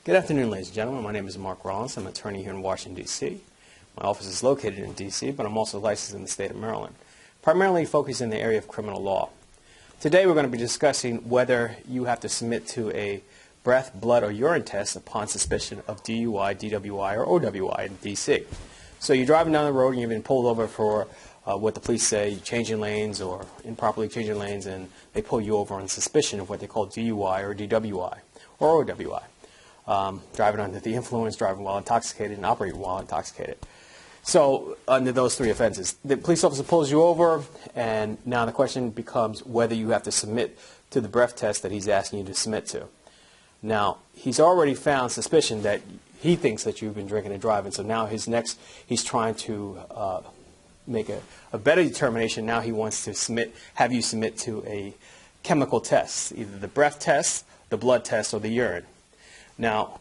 Good afternoon, ladies and gentlemen. My name is Mark Rollins. I'm an attorney here in Washington, D.C. My office is located in D.C., but I'm also licensed in the state of Maryland, primarily focused in the area of criminal law. Today we're going to be discussing whether you have to submit to a breath, blood, or urine test upon suspicion of DUI, DWI, or OWI in D.C. So you're driving down the road and you've been pulled over for what the police say, changing lanes or improperly changing lanes, and they pull you over on suspicion of what they call DUI or DWI or OWI. Driving under the influence, driving while intoxicated, and operating while intoxicated. So under those three offenses, the police officer pulls you over, and now the question becomes whether you have to submit to the breath test that he's asking you to submit to. Now, he's already found suspicion that he thinks that you've been drinking and driving, so now he's trying to make a better determination. Now he wants to have you submit to a chemical test, either the breath test, the blood test, or the urine. Now,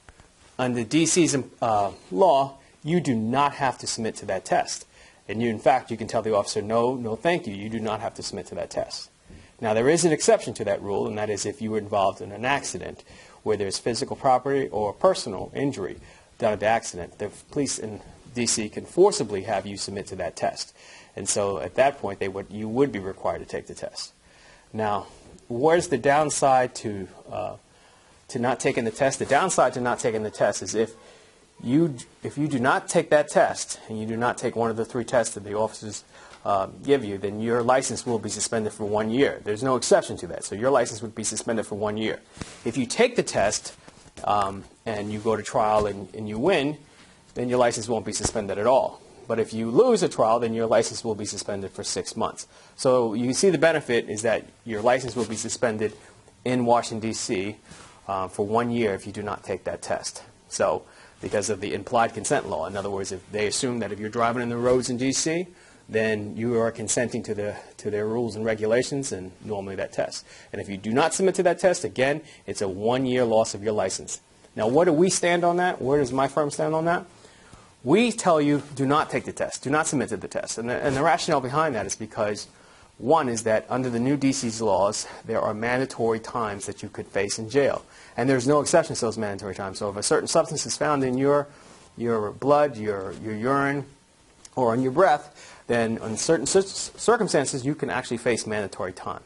under DC's law, you do not have to submit to that test. And in fact, you can tell the officer, no, thank you. You do not have to submit to that test. Now, there is an exception to that rule, and that is if you were involved in an accident where there's physical property or personal injury done at the accident. The police in DC can forcibly have you submit to that test. And so at that point, you would be required to take the test. Now, where's the downside to not taking the test? The downside to not taking the test is if you do not take that test and you do not take one of the three tests that the officers give you, then your license will be suspended for 1 year. There's no exception to that. So your license would be suspended for 1 year. If you take the test and you go to trial and you win, then your license won't be suspended at all. But if you lose a trial, then your license will be suspended for 6 months. So you see the benefit is that your license will be suspended in Washington, D.C. For 1 year if you do not take that test. So because of the implied consent law. In other words, if they assume that if you're driving in the roads in D.C., then you are consenting to their rules and regulations and normally that test. And if you do not submit to that test, again, it's a 1 year loss of your license. Now, where do we stand on that? Where does my firm stand on that? We tell you, do not take the test. Do not submit to the test. And the rationale behind that is because, one is that under the new DC's laws, there are mandatory times that you could face in jail. And there's no exception to those mandatory times. So if a certain substance is found in your blood, your urine, or in your breath, then in certain circumstances, you can actually face mandatory time.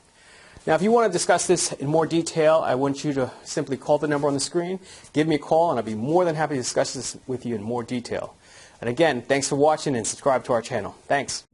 Now, if you want to discuss this in more detail, I want you to simply call the number on the screen, give me a call, and I'll be more than happy to discuss this with you in more detail. And again, thanks for watching and subscribe to our channel. Thanks.